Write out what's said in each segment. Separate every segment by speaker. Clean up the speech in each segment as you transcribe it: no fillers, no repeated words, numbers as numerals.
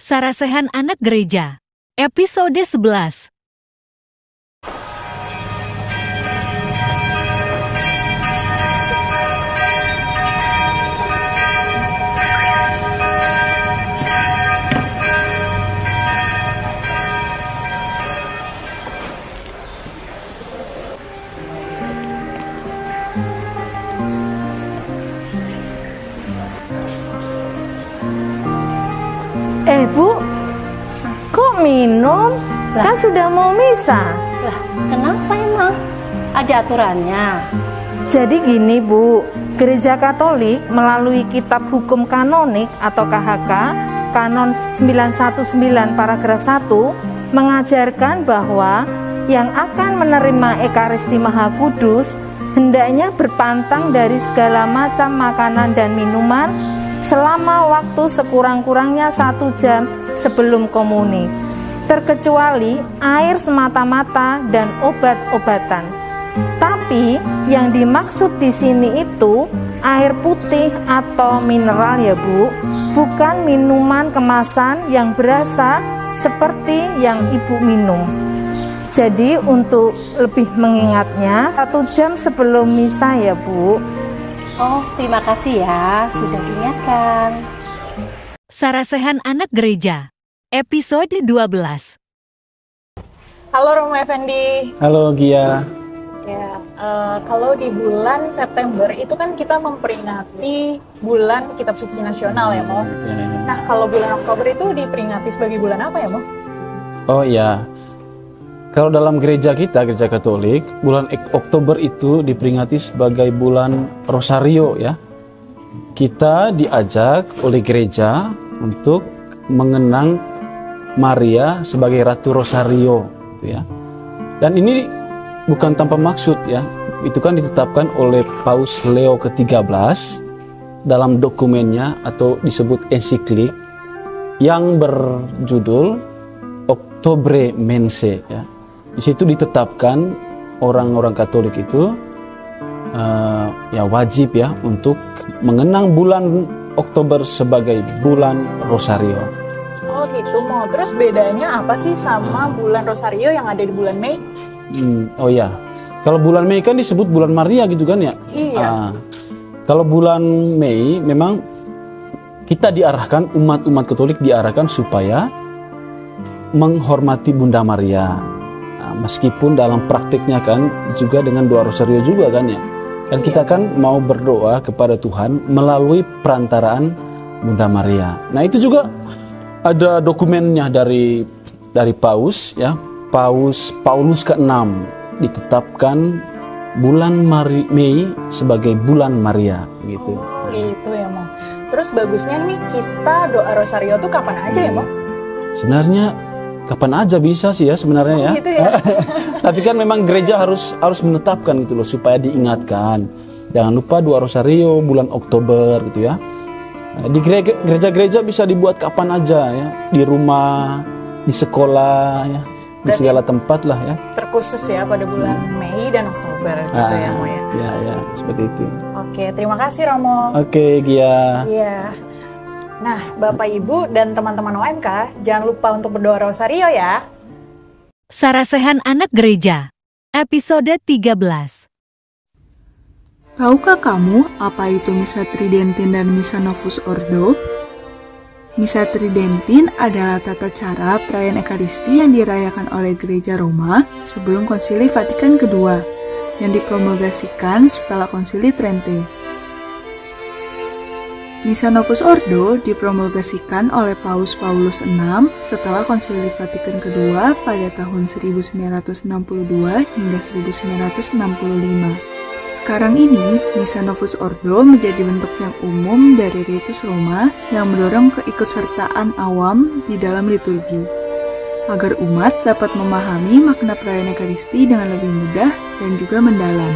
Speaker 1: Sarasehan Anak Gereja, episode 11.
Speaker 2: Bu, kok minum? Kan sudah mau misa.
Speaker 3: Lah, kenapa emang? Ada aturannya?
Speaker 2: Jadi gini Bu, Gereja Katolik melalui Kitab Hukum Kanonik atau KHK, Kanon 919 paragraf 1, mengajarkan bahwa yang akan menerima Ekaristi Maha Kudus hendaknya berpantang dari segala macam makanan dan minuman selama waktu sekurang-kurangnya 1 jam sebelum komuni, terkecuali air semata-mata dan obat-obatan. Tapi yang dimaksud di sini itu air putih atau mineral ya Bu, bukan minuman kemasan yang berasa seperti yang Ibu minum. Jadi untuk lebih mengingatnya 1 jam sebelum misa ya Bu.
Speaker 3: Oh, terima kasih ya, sudah diingatkan.
Speaker 1: Sarasehan Anak Gereja, episode 12.
Speaker 4: Halo Romo Effendi.
Speaker 5: Halo Gia.
Speaker 4: Ya, kalau di bulan September itu kan kita memperingati bulan Kitab Suci Nasional ya, Mo.
Speaker 5: Ya.
Speaker 4: Nah, kalau bulan Oktober itu diperingati sebagai bulan apa ya, Mo?
Speaker 5: Oh iya. Kalau dalam gereja kita, gereja Katolik, bulan Oktober itu diperingati sebagai bulan Rosario ya. Kita diajak oleh gereja untuk mengenang Maria sebagai Ratu Rosario gitu ya. Dan ini bukan tanpa maksud ya. Itu kan ditetapkan oleh Paus Leo ke-13 dalam dokumennya atau disebut ensiklik yang berjudul Oktobre Mense ya. Di situ ditetapkan orang-orang Katolik itu ya wajib ya untuk mengenang bulan Oktober sebagai bulan Rosario.
Speaker 4: Oh gitu, Mo. Terus bedanya apa sih sama bulan Rosario yang ada di bulan Mei?
Speaker 5: Oh ya, kalau bulan Mei kan disebut bulan Maria gitu kan ya?
Speaker 4: Iya.
Speaker 5: Kalau bulan Mei memang kita diarahkan, umat-umat Katolik diarahkan supaya menghormati Bunda Maria. Meskipun dalam praktiknya kan juga dengan doa Rosario juga kan ya. Dan kita kan mau berdoa kepada Tuhan melalui perantaraan Bunda Maria. Nah itu juga ada dokumennya dari Paus ya. Paulus ke-6 ditetapkan bulan Mei sebagai bulan Maria gitu.
Speaker 4: Oh gitu ya, Mo. Terus bagusnya nih kita doa Rosario tuh kapan aja ya, Mo?
Speaker 5: Sebenarnya kapan aja bisa sih ya sebenarnya ya.
Speaker 4: Gitu ya.
Speaker 5: Tapi kan memang gereja harus menetapkan gitu loh supaya diingatkan. Jangan lupa doa Rosario bulan Oktober gitu ya. Di gereja-gereja bisa dibuat kapan aja ya, di rumah, di sekolah ya, di segala tempat lah ya.
Speaker 4: Terkhusus ya pada bulan Mei dan Oktober gitu ya, Mo ya.
Speaker 5: Ya, seperti itu.
Speaker 4: Oke, terima kasih Romo.
Speaker 5: Oke, Gia.
Speaker 4: Iya. Nah, Bapak Ibu dan teman-teman OMK, jangan lupa untuk berdoa Rosario ya.
Speaker 1: Sarasehan Anak Gereja, episode 13.
Speaker 6: Tahukah kamu apa itu Misa Tridentin dan Misa Novus Ordo? Misa Tridentin adalah tata cara perayaan Ekaristi yang dirayakan oleh Gereja Roma sebelum Konsili Vatikan II, yang dipromulgasikan setelah Konsili Trente. Misa Novus Ordo dipromulgasikan oleh Paus Paulus VI setelah Konsili Vatikan II pada tahun 1962 hingga 1965. Sekarang ini, Misa Novus Ordo menjadi bentuk yang umum dari Ritus Roma yang mendorong keikutsertaan awam di dalam liturgi, agar umat dapat memahami makna perayaan Ekaristi dengan lebih mudah dan juga mendalam.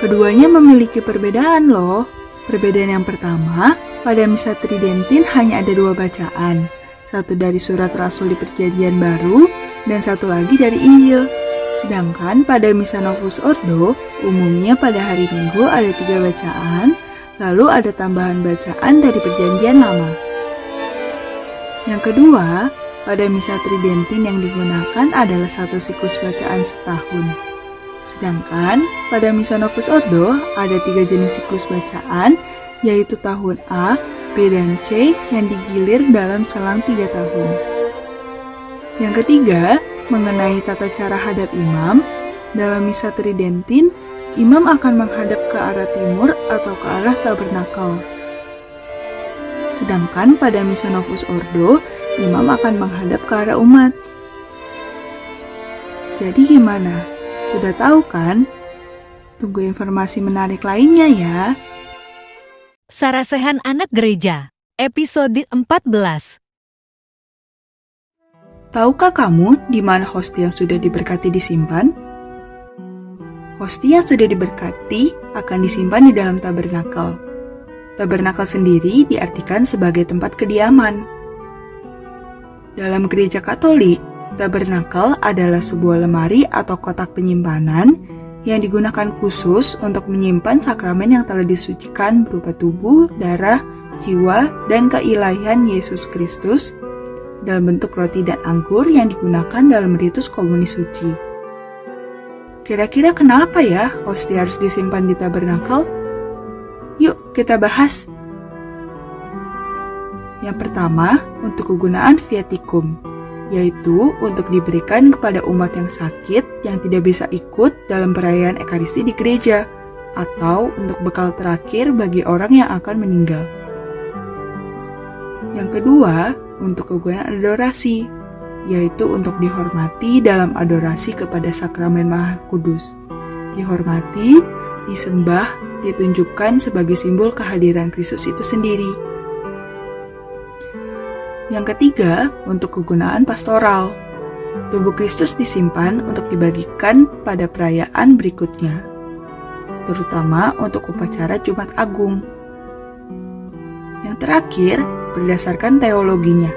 Speaker 6: Keduanya memiliki perbedaan loh. Perbedaan yang pertama, pada Misa Tridentin hanya ada 2 bacaan, satu dari surat Rasul di Perjanjian Baru dan satu lagi dari Injil. Sedangkan pada Misa Novus Ordo, umumnya pada hari Minggu ada 3 bacaan, lalu ada tambahan bacaan dari Perjanjian Lama. Yang kedua, pada Misa Tridentin yang digunakan adalah satu siklus bacaan setahun. Sedangkan pada Misa Novus Ordo ada 3 jenis siklus bacaan, yaitu tahun A, B, dan C yang digilir dalam selang 3 tahun. Yang ketiga, mengenai tata cara hadap imam, dalam Misa Tridentin, imam akan menghadap ke arah timur atau ke arah tabernakel. Sedangkan pada Misa Novus Ordo, imam akan menghadap ke arah umat. Jadi gimana? Sudah tahu kan? Tunggu informasi menarik lainnya ya.
Speaker 1: Sarasehan Anak Gereja, episode 14.
Speaker 6: Tahukah kamu di mana hostia yang sudah diberkati disimpan? Hostia yang sudah diberkati akan disimpan di dalam tabernakel. Tabernakel sendiri diartikan sebagai tempat kediaman. Dalam gereja Katolik, tabernakel adalah sebuah lemari atau kotak penyimpanan yang digunakan khusus untuk menyimpan sakramen yang telah disucikan berupa tubuh, darah, jiwa, dan keilahian Yesus Kristus dalam bentuk roti dan anggur yang digunakan dalam ritus komuni suci. Kira-kira kenapa ya hostia harus disimpan di tabernakel? Yuk kita bahas. Yang pertama, untuk kegunaan viaticum, yaitu untuk diberikan kepada umat yang sakit yang tidak bisa ikut dalam perayaan Ekaristi di gereja, atau untuk bekal terakhir bagi orang yang akan meninggal. Yang kedua, untuk kegunaan adorasi, yaitu untuk dihormati dalam adorasi kepada sakramen Maha Kudus. Dihormati, disembah, ditunjukkan sebagai simbol kehadiran Kristus itu sendiri. Yang ketiga, untuk kegunaan pastoral. Tubuh Kristus disimpan untuk dibagikan pada perayaan berikutnya, terutama untuk upacara Jumat Agung. Yang terakhir, berdasarkan teologinya,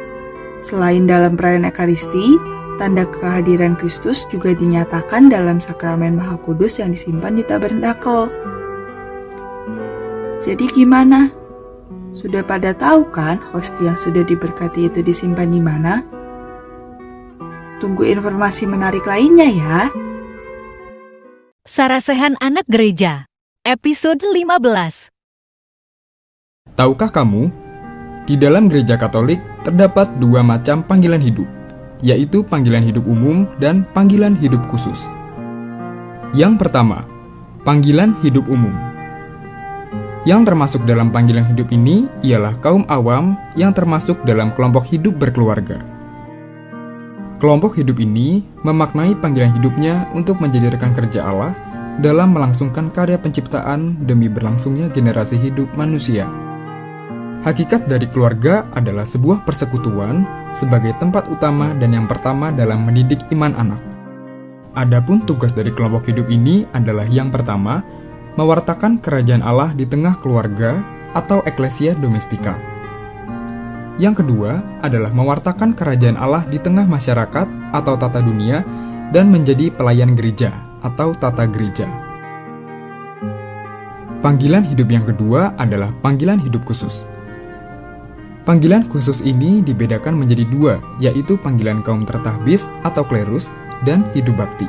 Speaker 6: selain dalam perayaan Ekaristi, tanda kehadiran Kristus juga dinyatakan dalam sakramen Maha Kudus yang disimpan di tabernakel. Jadi gimana? Sudah pada tahu kan hostia yang sudah diberkati itu disimpan di mana? Tunggu informasi menarik lainnya ya.
Speaker 1: Sarasehan Anak Gereja, episode 15.
Speaker 7: Tahukah kamu, di dalam gereja Katolik terdapat 2 macam panggilan hidup, yaitu panggilan hidup umum dan panggilan hidup khusus. Yang pertama, panggilan hidup umum. Yang termasuk dalam panggilan hidup ini ialah kaum awam yang termasuk dalam kelompok hidup berkeluarga. Kelompok hidup ini memaknai panggilan hidupnya untuk menjadi rekan kerja Allah dalam melangsungkan karya penciptaan demi berlangsungnya generasi hidup manusia. Hakikat dari keluarga adalah sebuah persekutuan sebagai tempat utama dan yang pertama dalam mendidik iman anak. Adapun tugas dari kelompok hidup ini adalah yang pertama, mewartakan kerajaan Allah di tengah keluarga atau eklesia domestika. Yang kedua adalah mewartakan kerajaan Allah di tengah masyarakat atau tata dunia dan menjadi pelayan gereja atau tata gereja. Panggilan hidup yang kedua adalah panggilan hidup khusus. Panggilan khusus ini dibedakan menjadi 2, yaitu panggilan kaum tertahbis atau klerus dan hidup bakti.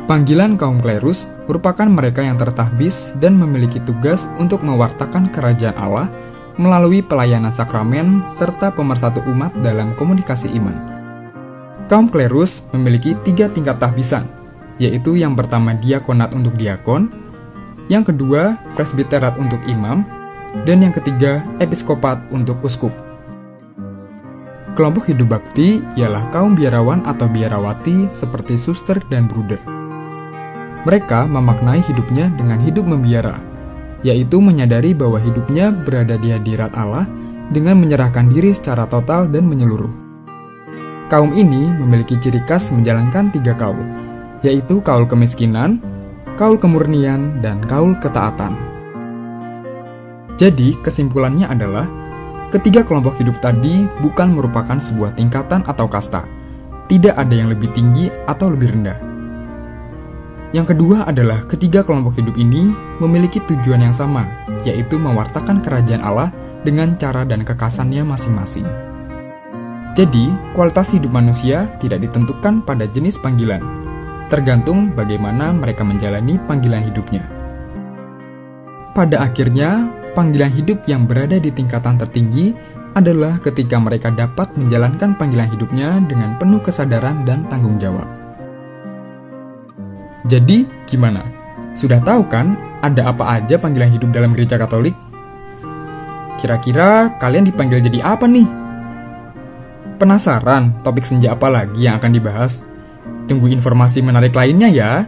Speaker 7: Panggilan kaum klerus merupakan mereka yang tertahbis dan memiliki tugas untuk mewartakan kerajaan Allah melalui pelayanan sakramen serta pemersatu umat dalam komunikasi iman. Kaum klerus memiliki 3 tingkat tahbisan, yaitu yang pertama diakonat untuk diakon, yang kedua presbiterat untuk imam, dan yang ketiga episkopat untuk uskup. Kelompok hidup bakti ialah kaum biarawan atau biarawati seperti suster dan bruder. Mereka memaknai hidupnya dengan hidup membiara, yaitu menyadari bahwa hidupnya berada di hadirat Allah dengan menyerahkan diri secara total dan menyeluruh. Kaum ini memiliki ciri khas menjalankan 3 kaul, yaitu kaul kemiskinan, kaul kemurnian, dan kaul ketaatan. Jadi, kesimpulannya adalah, ketiga kelompok hidup tadi bukan merupakan sebuah tingkatan atau kasta. Tidak ada yang lebih tinggi atau lebih rendah. Yang kedua adalah ketiga kelompok hidup ini memiliki tujuan yang sama, yaitu mewartakan kerajaan Allah dengan cara dan kekasannya masing-masing. Jadi, kualitas hidup manusia tidak ditentukan pada jenis panggilan, tergantung bagaimana mereka menjalani panggilan hidupnya. Pada akhirnya, panggilan hidup yang berada di tingkatan tertinggi adalah ketika mereka dapat menjalankan panggilan hidupnya dengan penuh kesadaran dan tanggung jawab. Jadi, gimana? Sudah tahu kan ada apa aja panggilan hidup dalam gereja Katolik? Kira-kira kalian dipanggil jadi apa nih? Penasaran topik senja apa lagi yang akan dibahas? Tunggu informasi menarik lainnya ya!